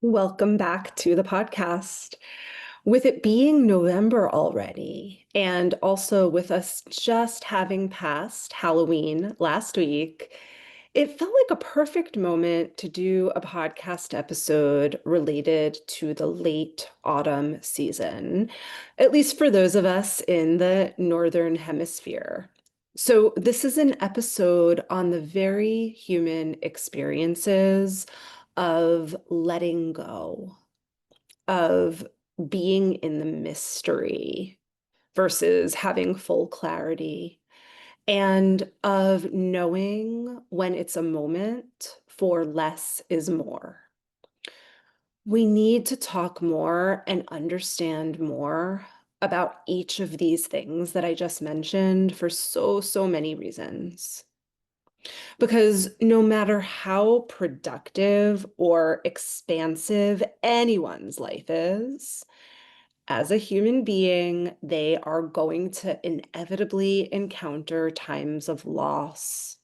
Welcome back to the podcast. With it being November already, and also with us just having passed Halloween last week, it felt like a perfect moment to do a podcast episode related to the late autumn season, at least for those of us in the Northern Hemisphere. So, this is an episode on the very human experiences of letting go, of being in the mystery versus having full clarity, and of knowing when it's a moment for less is more. We need to talk more and understand more about each of these things that I just mentioned for so many reasons. Because no matter how productive or expansive anyone's life is, as a human being, they are going to inevitably encounter times of loss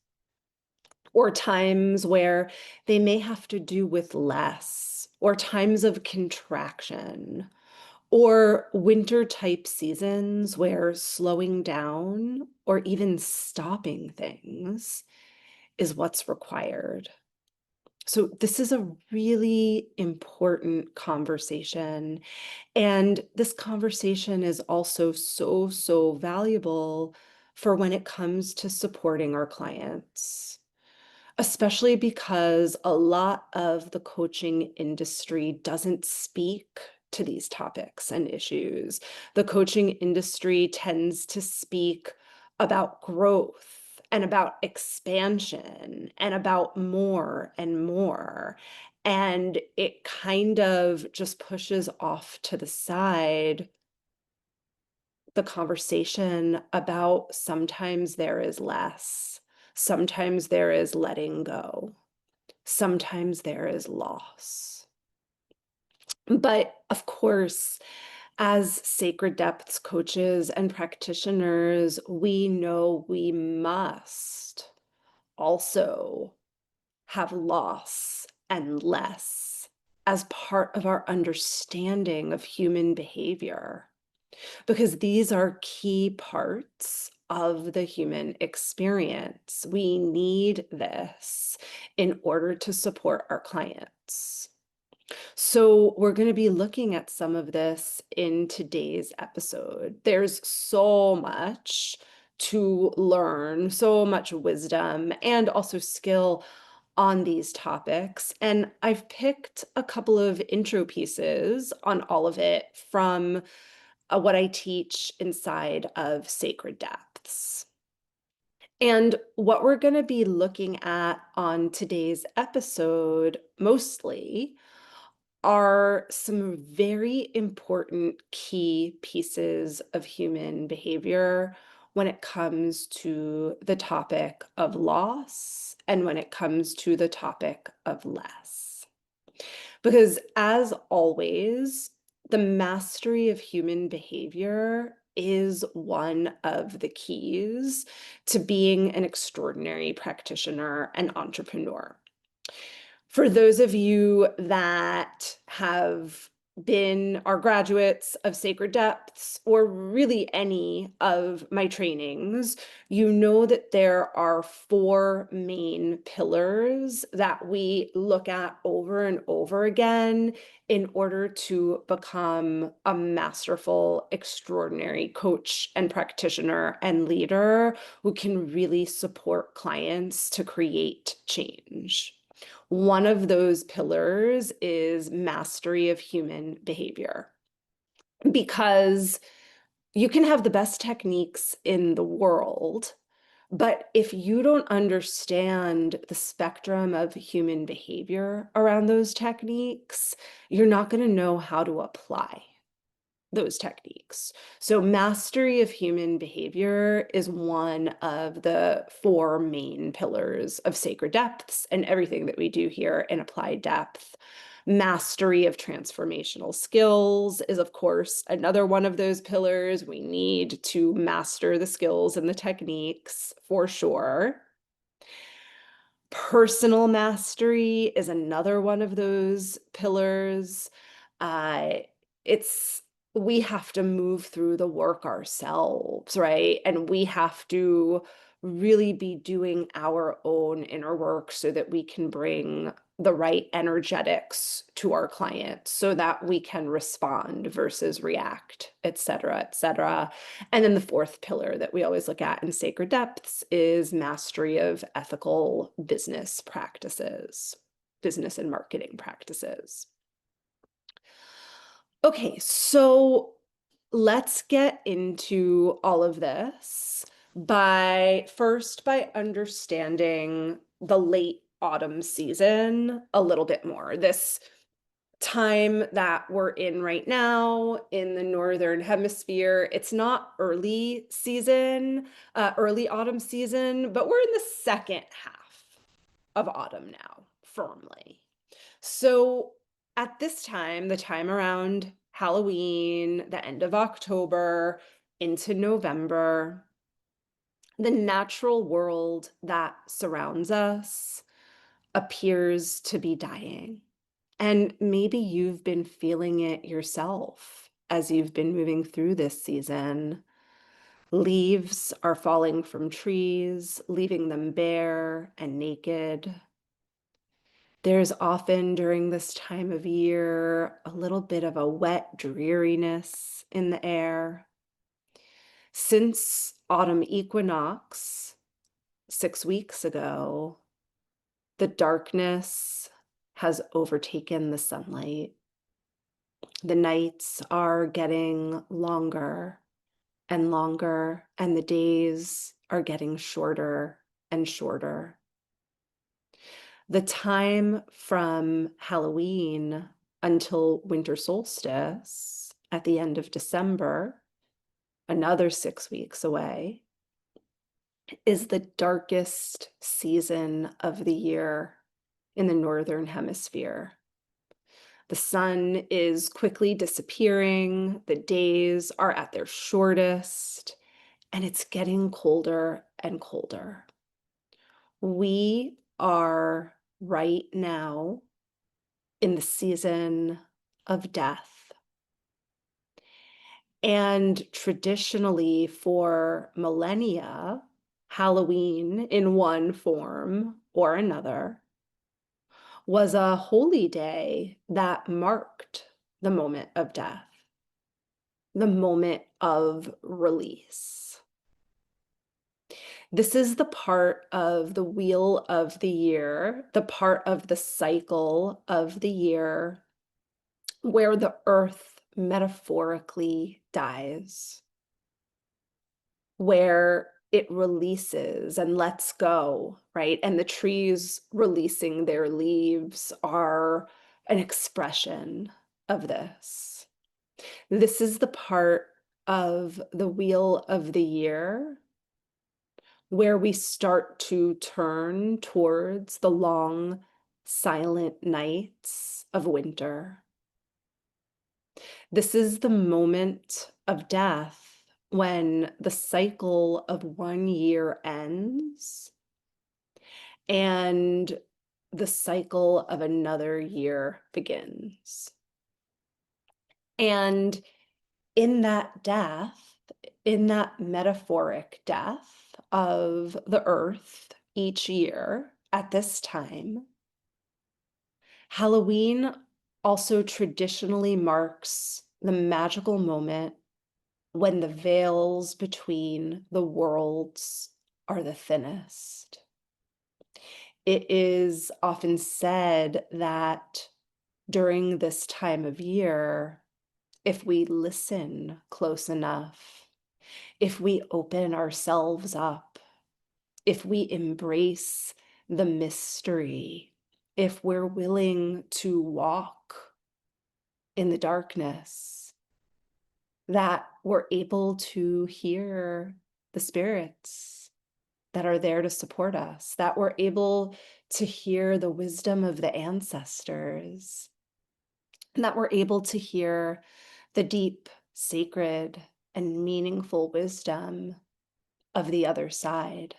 or times where they may have to do with less, or times of contraction, or winter type seasons where slowing down or even stopping things is what's required. So, this is a really important conversation. And this conversation is also so valuable for when it comes to supporting our clients, especially because a lot of the coaching industry doesn't speak to these topics and issues. The coaching industry tends to speak about growth and about expansion and about more and more. And it kind of just pushes off to the side the conversation about sometimes there is less, sometimes there is letting go, sometimes there is loss. But of course, as sacred depths coaches and practitioners, we know we must also have loss and less as part of our understanding of human behavior, because these are key parts of the human experience. We need this in order to support our clients. So, we're going to be looking at some of this in today's episode. There's so much to learn, so much wisdom and also skill on these topics. And I've picked a couple of intro pieces on all of it from what I teach inside of Sacred Depths. And what we're going to be looking at on today's episode mostly are some very important key pieces of human behavior when it comes to the topic of loss and when it comes to the topic of less. Because as always, the mastery of human behavior is one of the keys to being an extraordinary practitioner and entrepreneur. For those of you that have been our graduates of Sacred Depths or really any of my trainings, you know that there are four main pillars that we look at over and over again in order to become a masterful, extraordinary coach and practitioner and leader who can really support clients to create change. One of those pillars is mastery of human behavior, because you can have the best techniques in the world, but if you don't understand the spectrum of human behavior around those techniques, you're not going to know how to apply those techniques. So mastery of human behavior is one of the four main pillars of Sacred Depths and everything that we do here in Applied Depth. Mastery of transformational skills is, of course, another one of those pillars. We need to master the skills and the techniques for sure. Personal mastery is another one of those pillars. Uh, it's we have to move through the work ourselves, right? And we have to really be doing our own inner work so that we can bring the right energetics to our clients so that we can respond versus react, et cetera, et cetera. And then the fourth pillar that we always look at in Sacred Depths is mastery of ethical business practices, business and marketing practices. Okay, so let's get into all of this by understanding the late autumn season a little bit more. This time that we're in right now in the northern hemisphere, it's not early autumn season, but we're in the second half of autumn now, firmly. So at this time, the time around Halloween, the end of October into November, the natural world that surrounds us appears to be dying. And maybe you've been feeling it yourself as you've been moving through this season. Leaves are falling from trees, leaving them bare and naked. There's often during this time of year a little bit of a wet dreariness in the air. Since autumn equinox 6 weeks ago, the darkness has overtaken the sunlight. The nights are getting longer and longer, and the days are getting shorter and shorter. The time from Halloween until winter solstice at the end of December, another 6 weeks away, is the darkest season of the year in the northern hemisphere. The sun is quickly disappearing, the days are at their shortest, and it's getting colder and colder. We are right now in the season of death. And traditionally, for millennia, Halloween in one form or another was a holy day that marked the moment of death, the moment of release. This is the part of the wheel of the year, the part of the cycle of the year where the earth metaphorically dies, where it releases and lets go, right? And the trees releasing their leaves are an expression of this. This is the part of the wheel of the year where we start to turn towards the long, silent nights of winter. This is the moment of death when the cycle of one year ends and the cycle of another year begins. And in that death, in that metaphoric death of the earth each year at this time, Halloween also traditionally marks the magical moment when the veils between the worlds are the thinnest. It is often said that during this time of year, if we listen close enough, if we open ourselves up, if we embrace the mystery, if we're willing to walk in the darkness, that we're able to hear the spirits that are there to support us, that we're able to hear the wisdom of the ancestors, and that we're able to hear the deep, sacred, and meaningful wisdom of the other side.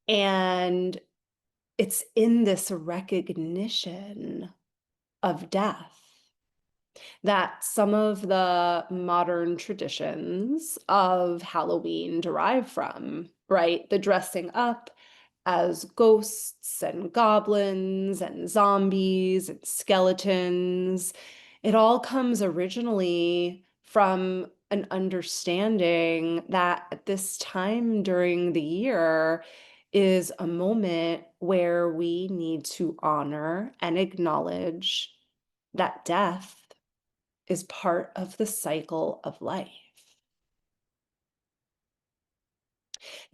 And it's in this recognition of death that some of the modern traditions of Halloween derive from, right? The dressing up as ghosts and goblins and zombies and skeletons. It all comes originally from an understanding that at this time during the year is a moment where we need to honor and acknowledge that death is part of the cycle of life.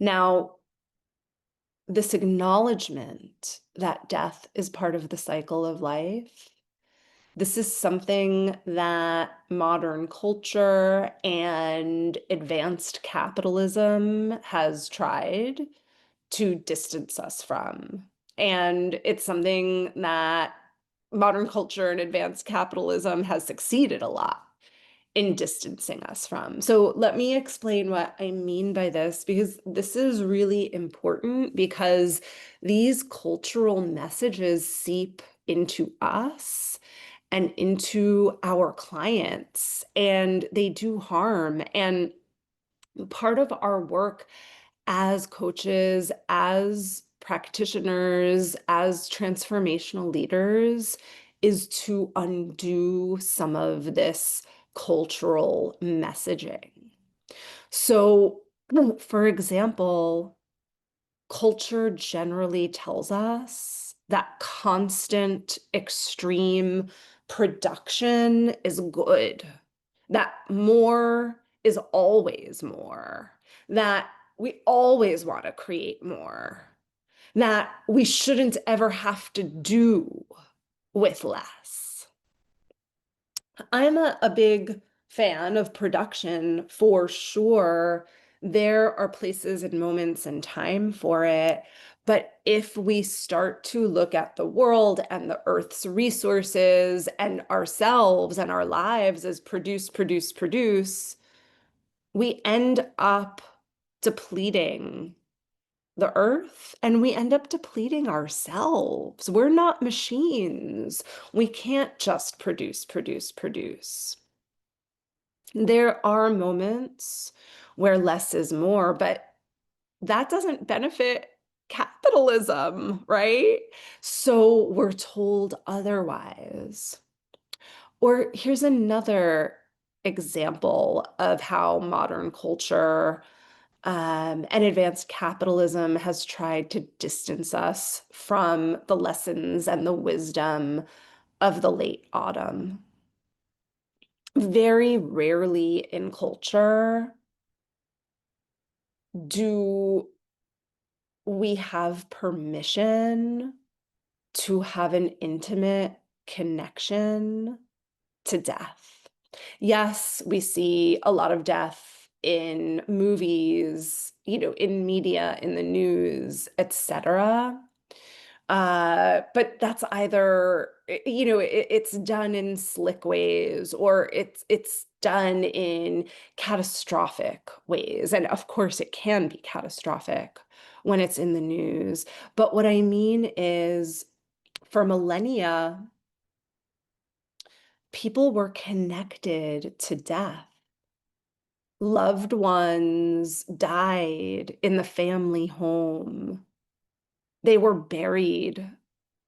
Now, this acknowledgement that death is part of the cycle of life, this is something that modern culture and advanced capitalism has tried to distance us from. And it's something that modern culture and advanced capitalism has succeeded a lot in distancing us from. So let me explain what I mean by this, because this is really important because these cultural messages seep into us and into our clients, and they do harm. And part of our work as coaches, as practitioners, as transformational leaders is to undo some of this cultural messaging. So, for example, culture generally tells us that constant extreme production is good, that more is always more, that we always want to create more, that we shouldn't ever have to do with less. I'm a big fan of production for sure. There are places and moments and time for it. But if we start to look at the world and the earth's resources and ourselves and our lives as produce, produce, produce, we end up depleting the earth and we end up depleting ourselves. We're not machines. We can't just produce, produce, produce. There are moments where less is more, but that doesn't benefit capitalism, right? So we're told otherwise. Or here's another example of how modern culture and advanced capitalism has tried to distance us from the lessons and the wisdom of the late autumn. Very rarely in culture do we have permission to have an intimate connection to death. Yes, we see a lot of death in movies, in media, in the news, etc. But that's either, it's done in slick ways or it's done in catastrophic ways. And of course, it can be catastrophic when it's in the news. But what I mean is, for millennia, people were connected to death. Loved ones died in the family home. They were buried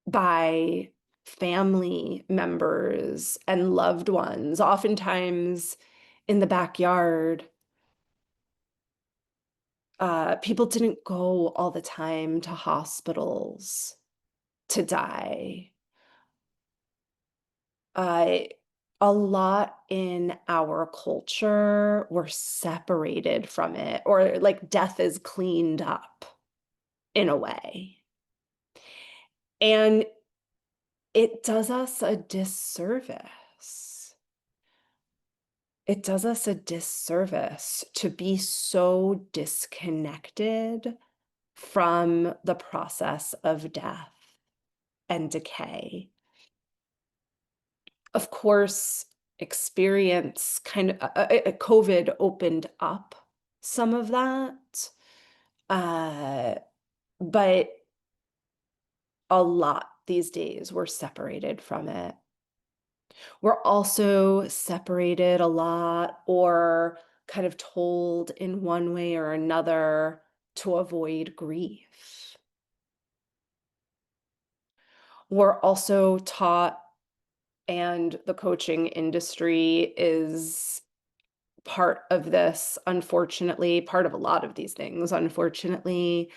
by family members and loved ones, oftentimes in the backyard. People didn't go all the time to hospitals to die. Uh, a lot in our culture were separated from it, or like death is cleaned up in a way. And it does us a disservice. It does us a disservice to be so disconnected from the process of death and decay. Of course, experience COVID opened up some of that. But a lot these days. We're separated from it. We're also separated a lot or kind of told in one way or another to avoid grief. We're also taught, and the coaching industry is part of this, unfortunately, part of a lot of these things, unfortunately.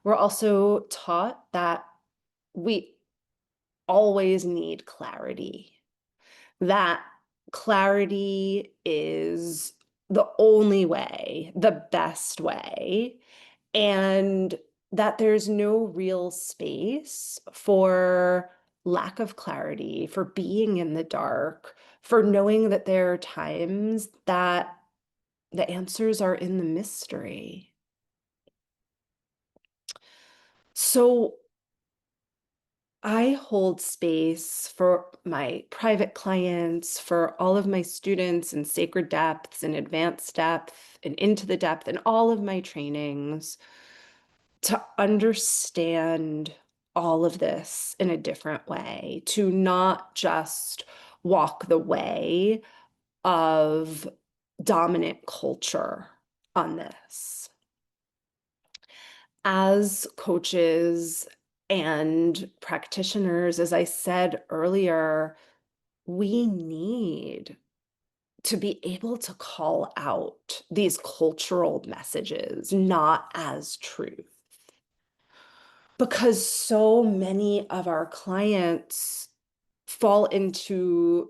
We're also taught that we always need clarity, that clarity is the only way, the best way, and that there's no real space for lack of clarity, for being in the dark, for knowing that there are times that the answers are in the mystery. So I hold space for my private clients, for all of my students in sacred depths and advanced depth and into the depth and all of my trainings to understand all of this in a different way, to not just walk the way of dominant culture on this. As coaches and practitioners, as I said earlier, we need to be able to call out these cultural messages not as truth. Because so many of our clients fall into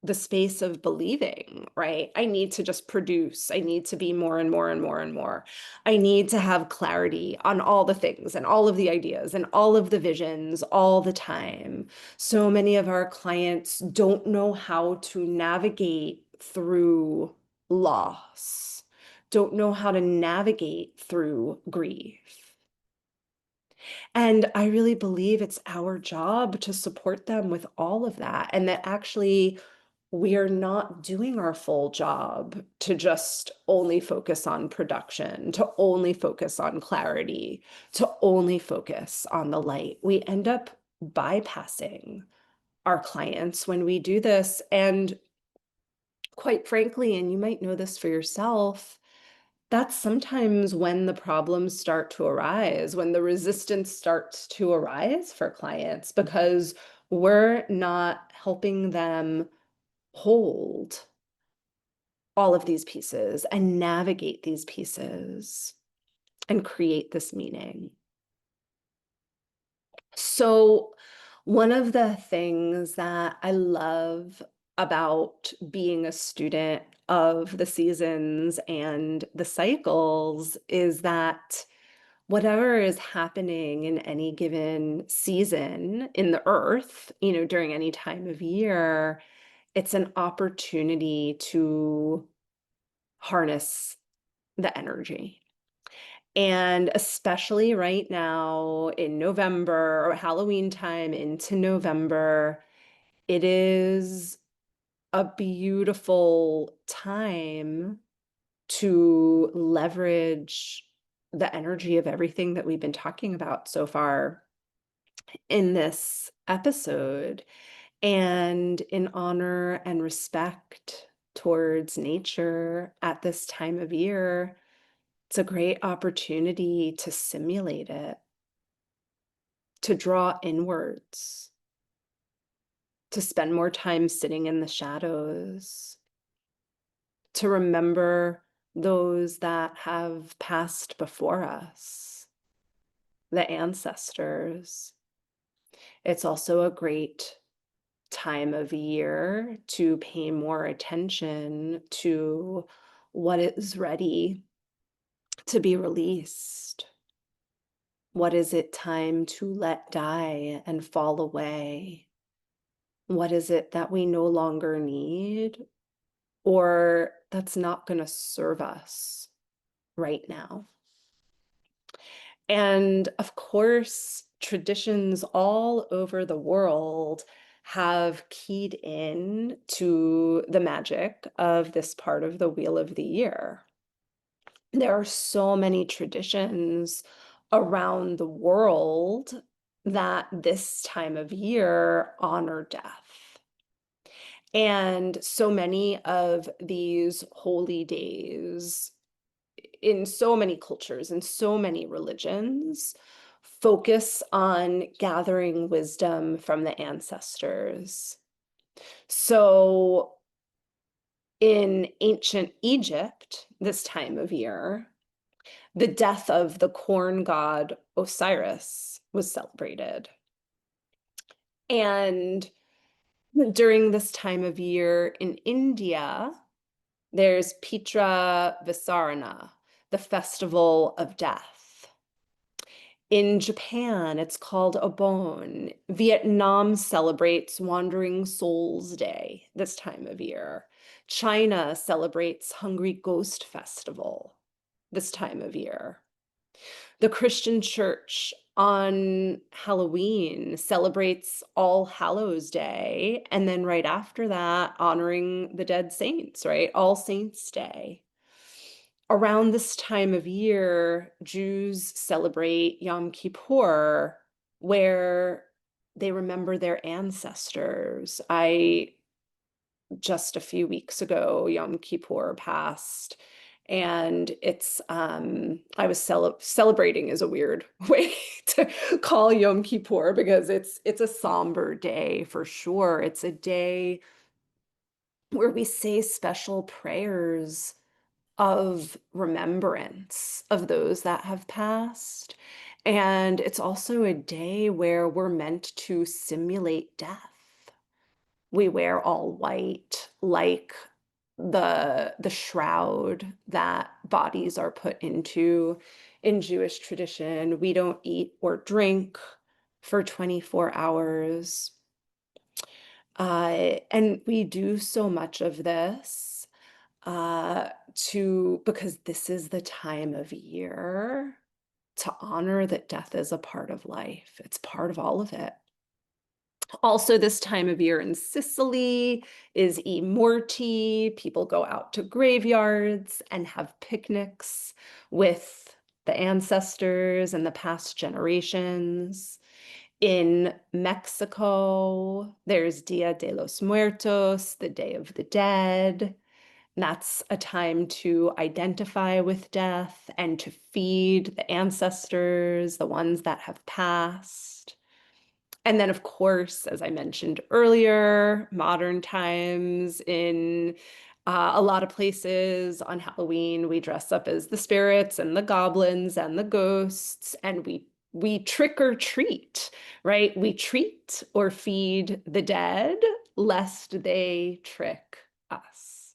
the space of believing, right? I need to just produce. I need to be more and more and more and more. I need to have clarity on all the things and all of the ideas and all of the visions all the time. So many of our clients don't know how to navigate through loss, don't know how to navigate through grief. And I really believe it's our job to support them with all of that, and that actually we are not doing our full job to just only focus on production, to only focus on clarity, to only focus on the light. We end up bypassing our clients when we do this. And quite frankly, and you might know this for yourself, that's sometimes when the problems start to arise, when the resistance starts to arise for clients, because we're not helping them hold all of these pieces and navigate these pieces and create this meaning. So, one of the things that I love about being a student of the seasons and the cycles is that whatever is happening in any given season in the earth, during any time of year, it's an opportunity to harness the energy. And especially right now in November or Halloween time into November, it is a beautiful time to leverage the energy of everything that we've been talking about so far in this episode, and in honor and respect towards nature at this time of year. It's a great opportunity to simulate it, to draw inwards, to spend more time sitting in the shadows, to remember those that have passed before us, the ancestors. It's also a great time of year to pay more attention to what is ready to be released. What is it time to let die and fall away? What is it that we no longer need or that's not going to serve us right now? And of course, traditions all over the world have keyed in to the magic of this part of the wheel of the year. There are so many traditions around the world that this time of year honor death. And so many of these holy days in so many cultures and so many religions focus on gathering wisdom from the ancestors. So in ancient Egypt, this time of year, the death of the corn god Osiris was celebrated. And during this time of year in India, there's Pitra Visarana, the festival of death. In Japan, it's called Obon. Vietnam celebrates Wandering Souls Day this time of year. China celebrates Hungry Ghost Festival this time of year. The Christian Church on Halloween celebrates All Hallows Day, and then right after that, honoring the dead saints, right? All Saints Day. Around this time of year, Jews celebrate Yom Kippur, where they remember their ancestors. Just a few weeks ago, Yom Kippur passed. And I was celebrating is a weird way to call Yom Kippur because it's a somber day for sure. It's a day where we say special prayers of remembrance of those that have passed. And it's also a day where we're meant to simulate death. We wear all white, like the shroud that bodies are put into in Jewish tradition. We don't eat or drink for 24 hours. And we do so much of this because this is the time of year to honor that death is a part of life. It's part of all of it. Also, this time of year in Sicily is I Morti. People go out to graveyards and have picnics with the ancestors and the past generations. In Mexico, there's Dia de los Muertos, the Day of the Dead. That's a time to identify with death and to feed the ancestors, the ones that have passed. And then, of course, as I mentioned earlier, modern times in a lot of places on Halloween, we dress up as the spirits and the goblins and the ghosts, and we trick or treat, right? We treat or feed the dead lest they trick us.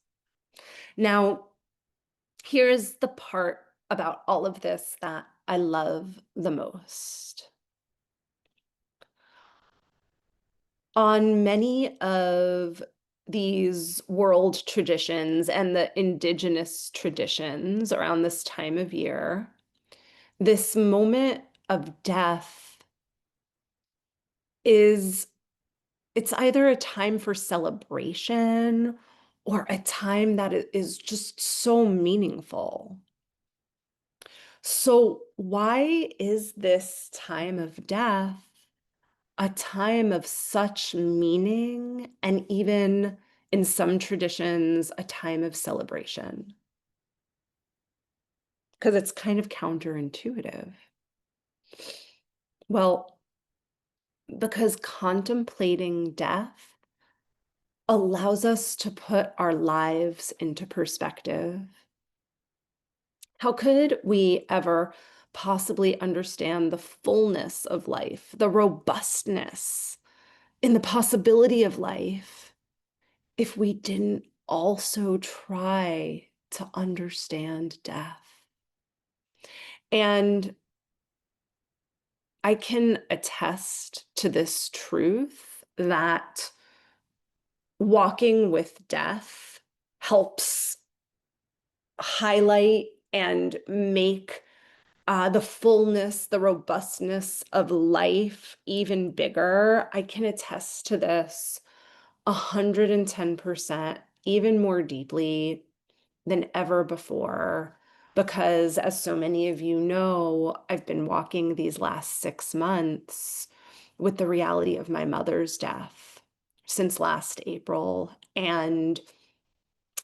Now, here's the part about all of this that I love the most. On many of these world traditions and the indigenous traditions around this time of year, this moment of death it's either a time for celebration or a time that is just so meaningful. So why is this time of death a time of such meaning and even in some traditions, a time of celebration? Because it's kind of counterintuitive. Well, because contemplating death allows us to put our lives into perspective. How could we ever possibly understand the fullness of life, the robustness in the possibility of life, if we didn't also try to understand death? And I can attest to this truth that walking with death helps highlight and make the fullness, the robustness of life even bigger. I can attest to this 110%, even more deeply than ever before, because as so many of you know, I've been walking these last 6 months with the reality of my mother's death since last April. And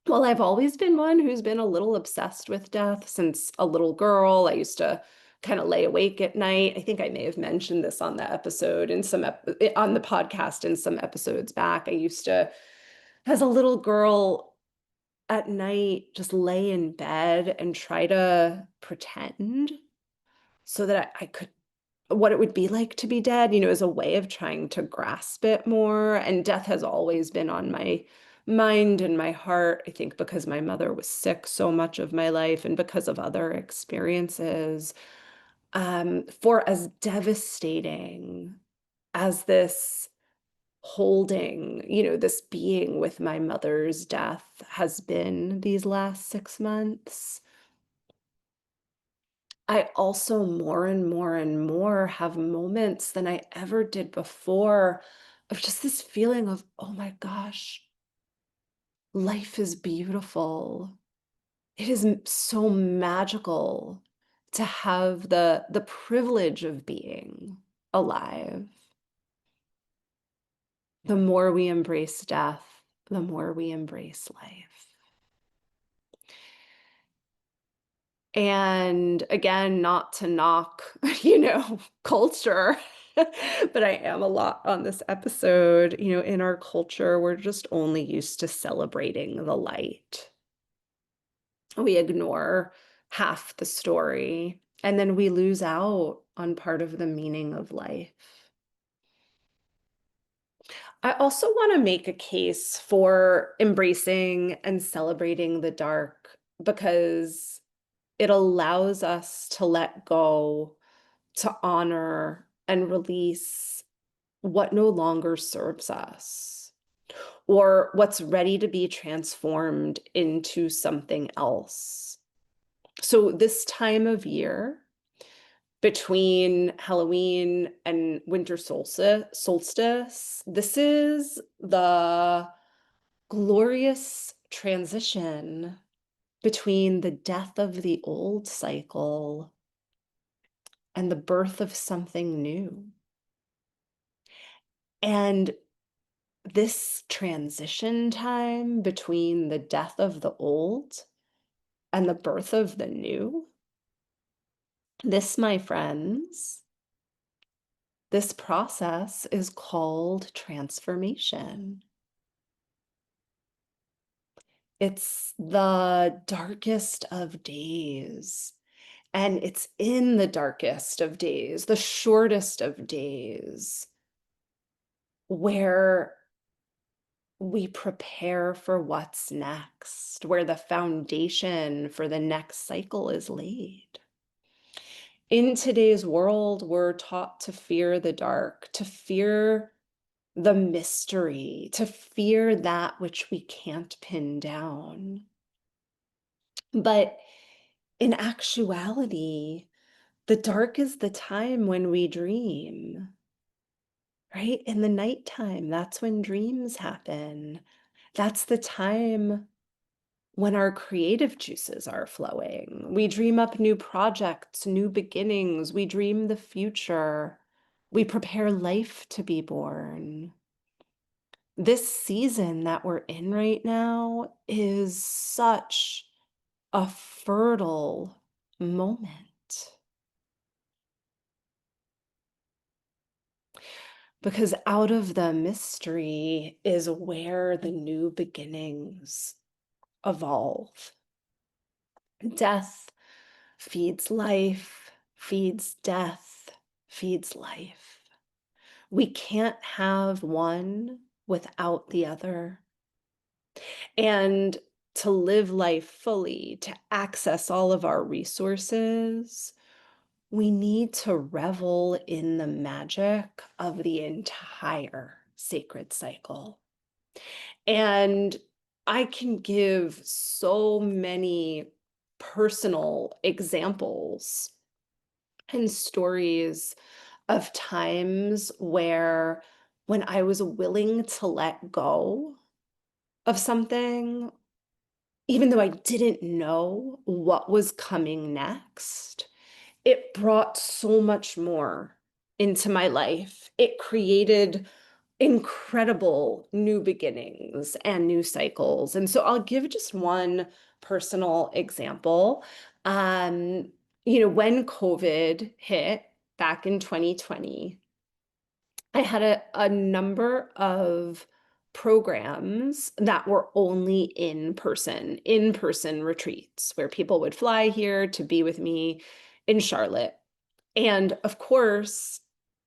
well, I've always been one who's been a little obsessed with death since a little girl. I used to kind of lay awake at night. I think I may have mentioned this on the episode in on the podcast in some episodes back. I used to, as a little girl, at night just lay in bed and try to pretend so that I could what it would be like to be dead, as a way of trying to grasp it more. And death has always been on my mind and my heart, I think, because my mother was sick so much of my life and because of other experiences. For as devastating as this holding, this being with my mother's death has been these last 6 months, I also more and more and more have moments than I ever did before of just this feeling of, oh my gosh, life is beautiful. It is so magical to have the privilege of being alive. The more we embrace death, the more we embrace life. And again, not to knock, culture, but I am a lot on this episode. In our culture, we're just only used to celebrating the light. We ignore half the story, and then we lose out on part of the meaning of life. I also want to make a case for embracing and celebrating the dark because it allows us to let go, to honor and release what no longer serves us or what's ready to be transformed into something else. So, this time of year, between Halloween and winter solstice, this is the glorious transition between the death of the old cycle and the birth of something new. And this transition time between the death of the old and the birth of the new, this, my friends, this process is called transformation. It's the darkest of days. And it's in the darkest of days, the shortest of days, where we prepare for what's next, where the foundation for the next cycle is laid. In today's world, we're taught to fear the dark, to fear the mystery, to fear that which we can't pin down. But in actuality, the dark is the time when we dream, right? In the nighttime, that's when dreams happen. That's the time when our creative juices are flowing. We dream up new projects, new beginnings. We dream the future. We prepare life to be born. This season that we're in right now is such a fertile moment because out of the mystery is where the new beginnings evolve. Death feeds life, feeds death, feeds life. We can't have one without the other. And to live life fully, to access all of our resources, we need to revel in the magic of the entire sacred cycle. And I can give so many personal examples and stories of times where when I was willing to let go of something, even though I didn't know what was coming next, it brought so much more into my life it created incredible new beginnings and new cycles. And so I'll give just one personal example. Um, when COVID hit back in 2020, I had a number of programs that were only in person retreats where people would fly here to be with me in Charlotte. And of course,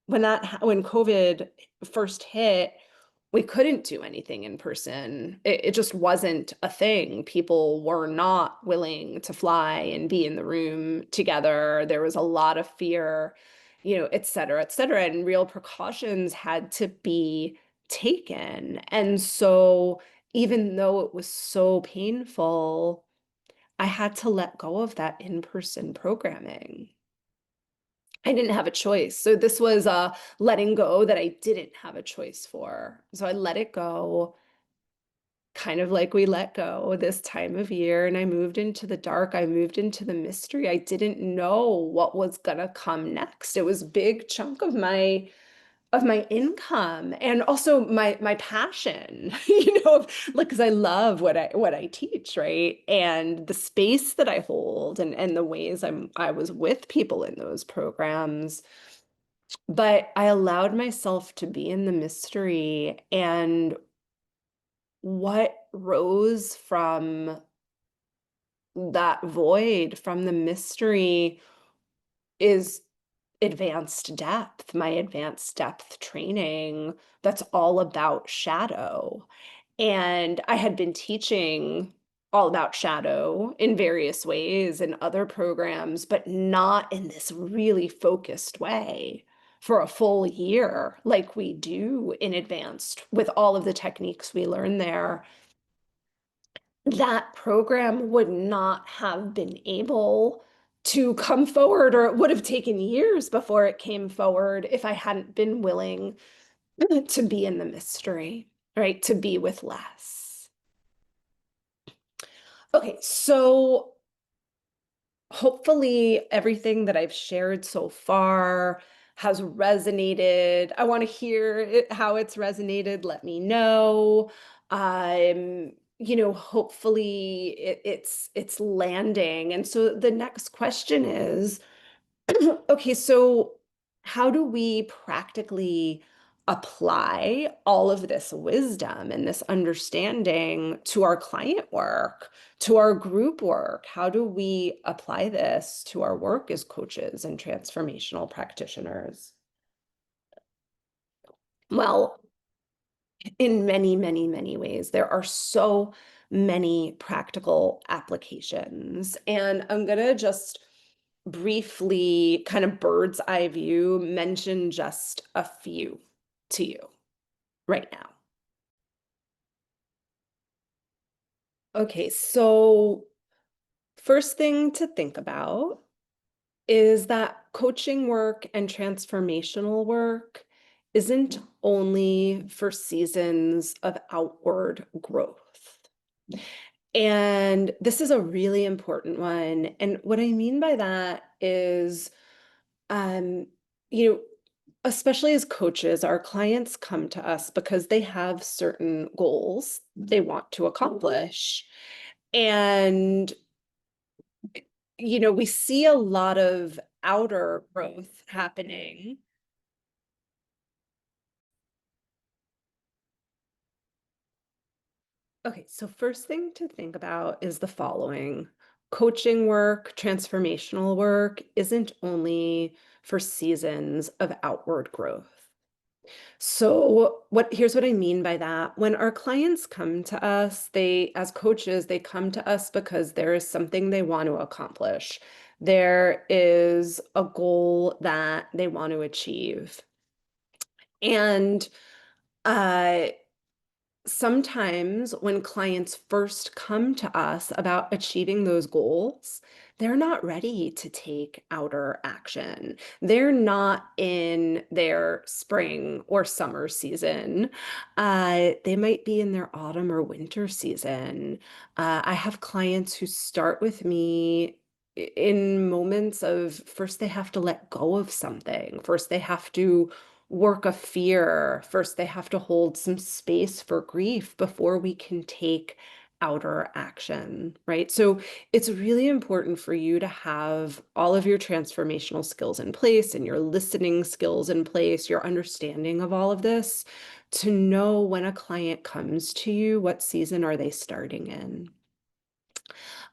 when COVID first hit, we couldn't do anything in person. It just wasn't a thing. People were not willing to fly and be in the room together. There was a lot of fear, et cetera, et cetera. And real precautions had to be taken. And so, even though it was so painful, I had to let go of that in-person programming. I didn't have a choice. So this was a letting go that I didn't have a choice for. So I let it go, kind of like we let go this time of year. And I moved into the dark. I moved into the mystery. I didn't know what was gonna come next. It was a big chunk of my income and also my passion, like because I love what I teach, right? And the space that I hold and the ways I was with people in those programs. But I allowed myself to be in the mystery, and what rose from that void, from the mystery, is my advanced depth training that's all about shadow. And I had been teaching all about shadow in various ways in other programs, but not in this really focused way for a full year like we do in advanced with all of the techniques we learn there. That program would not have been able to come forward, or it would have taken years before it came forward if I hadn't been willing to be in the mystery, right? To be with less. Okay, so hopefully everything that I've shared so far has resonated. I want to hear how it's resonated. Let me know. Hopefully it's landing. And so the next question is, okay, so how do we practically apply all of this wisdom and this understanding to our client work, to our group work? How do we apply this to our work as coaches and transformational practitioners? Well, in many, many, many ways, there are so many practical applications. And I'm going to just briefly, kind of bird's eye view, mention just a few to you right now. Okay, so first thing to think about is that coaching work and transformational work isn't only for seasons of outward growth. And this is a really important one. And what I mean by that is, um, you know, especially as coaches, our clients come to us because they have certain goals they want to accomplish. And, we see a lot of outer growth happening. Okay, so first thing to think about is the following. Coaching work, transformational work isn't only for seasons of outward growth. So here's what I mean by that. When our clients come to us, as coaches, they come to us because there is something they want to accomplish. There is a goal that they want to achieve. And uh sometimes when clients first come to us about achieving those goals, they're not ready to take outer action. They're not in their spring or summer season. They might be in their autumn or winter season. I have clients who start with me in moments of first they have to let go of something. First, they have to work a fear. First, they have to hold some space for grief before we can take outer action, right? So it's really important for you to have all of your transformational skills in place and your listening skills in place, your understanding of all of this, to know when a client comes to you, what season are they starting in?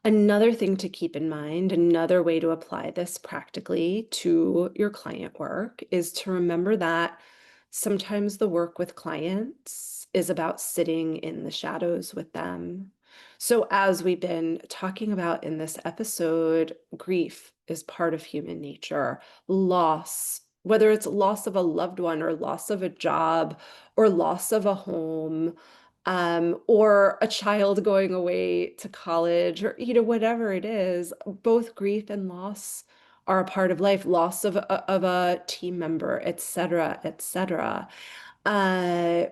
Another thing to keep in mind, another way to apply this practically to your client work is to remember that sometimes the work with clients is about sitting in the shadows with them. So, as we've been talking about in this episode, grief is part of human nature. Loss, whether it's loss of a loved one or loss of a job or loss of a home, or a child going away to college, or whatever it is, both grief and loss are a part of life. Loss of a team member, etc., etc. Uh,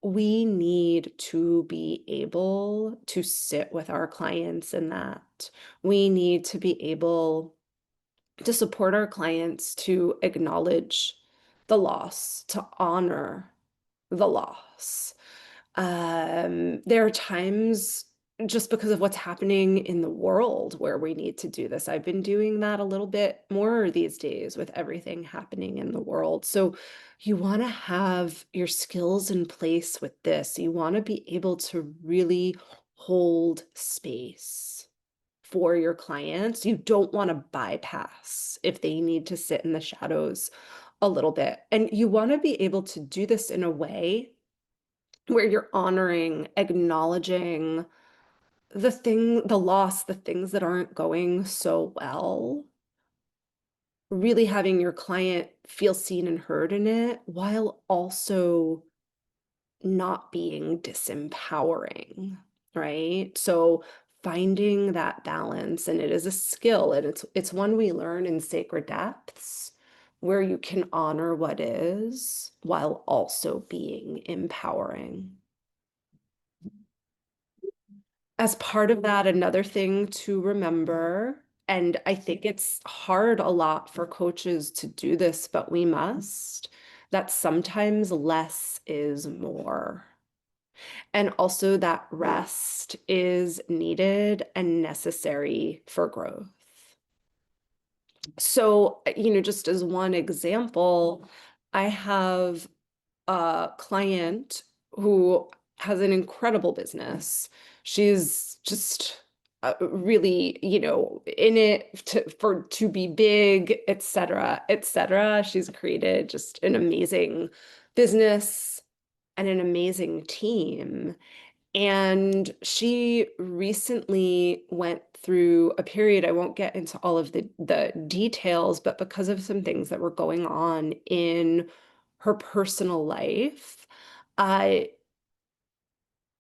we need to be able to sit with our clients in that. We need to be able to support our clients to acknowledge the loss, to honor the loss. There are times just because of what's happening in the world where we need to do this. I've been doing that a little bit more these days with everything happening in the world. So you want to have your skills in place with this. You want to be able to really hold space for your clients. You don't want to bypass if they need to sit in the shadows a little bit. And you want to be able to do this in a way where you're honoring, acknowledging the loss, the things that aren't going so well, really having your client feel seen and heard in it while also not being disempowering, right? So finding that balance, and it is a skill, and it's one we learn in sacred depths where you can honor what is while also being empowering. As part of that, another thing to remember, and I think it's hard a lot for coaches to do this, but we must, that sometimes less is more. And also that rest is needed and necessary for growth. So, just as one example, I have a client who has an incredible business. She's just really, in it to be big, et cetera, et cetera. She's created just an amazing business and an amazing team. And she recently went through a period, I won't get into all of the details, but because of some things that were going on in her personal life, I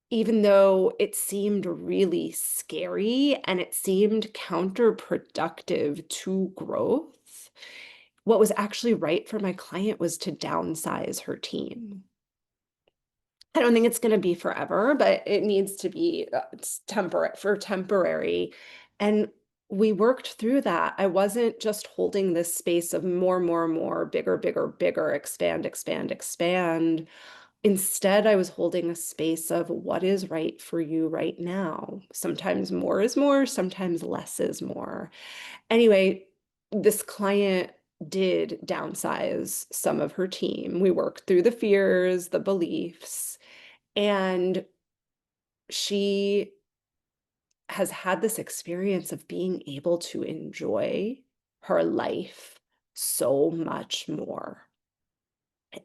even though it seemed really scary and it seemed counterproductive to growth, what was actually right for my client was to downsize her team. I don't think it's going to be forever, but it needs to be temporary. And we worked through that. I wasn't just holding this space of more, bigger, bigger, bigger, expand, expand, expand. Instead, I was holding a space of what is right for you right now. Sometimes more is more, sometimes less is more. Anyway, this client did downsize some of her team. We worked through the fears, the beliefs, and she has had this experience of being able to enjoy her life so much more.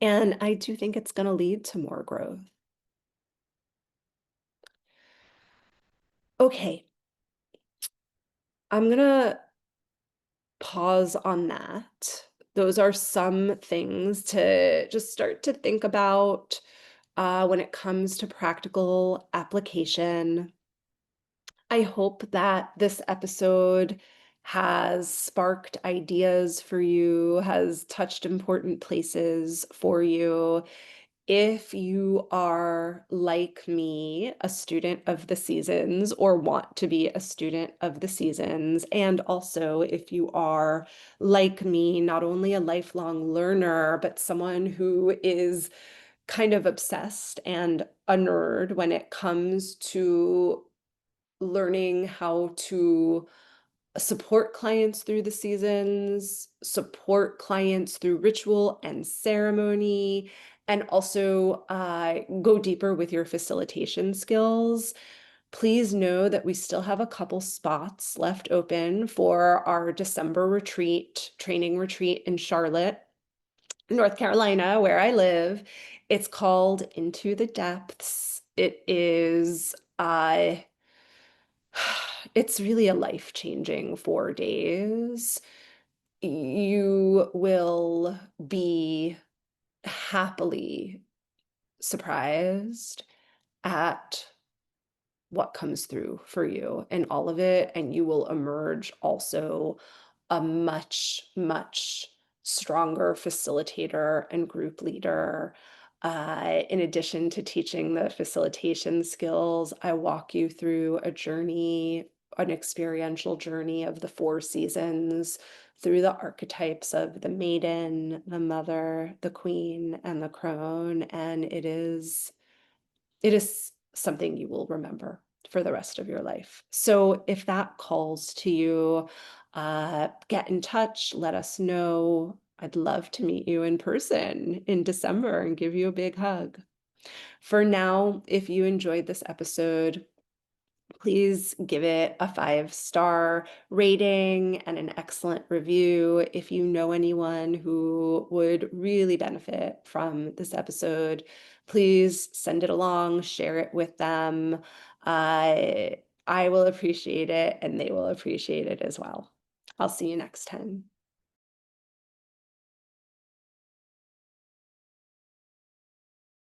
And I do think it's going to lead to more growth. Okay, I'm going to pause on that. Those are some things to just start to think about when it comes to practical application. I hope that this episode has sparked ideas for you, has touched important places for you. if you are like me, a student of the seasons or want to be a student of the seasons, and also if you are like me, not only a lifelong learner, but someone who is kind of obsessed and a nerd when it comes to learning how to support clients through the seasons, support clients through ritual and ceremony, and also go deeper with your facilitation skills. Please know that we still have a couple spots left open for our December retreat, training retreat in Charlotte, North Carolina, where I live. It's called Into the Depths. It is it's really a life-changing 4 days. You will be happily surprised at what comes through for you and all of it, and you will emerge also a much, much stronger facilitator and group leader. In addition to teaching the facilitation skills, I walk you through a journey, an experiential journey of the 4 seasons through the archetypes of the maiden, the mother, the queen, and the crone. And it is something you will remember for the rest of your life. So if that calls to you, get in touch, let us know. I'd love to meet you in person in December and give you a big hug. For now, if you enjoyed this episode, please give it a 5-star rating and an excellent review. If you know anyone who would really benefit from this episode, please send it along, share it with them. I will appreciate it and they will appreciate it as well. I'll see you next time.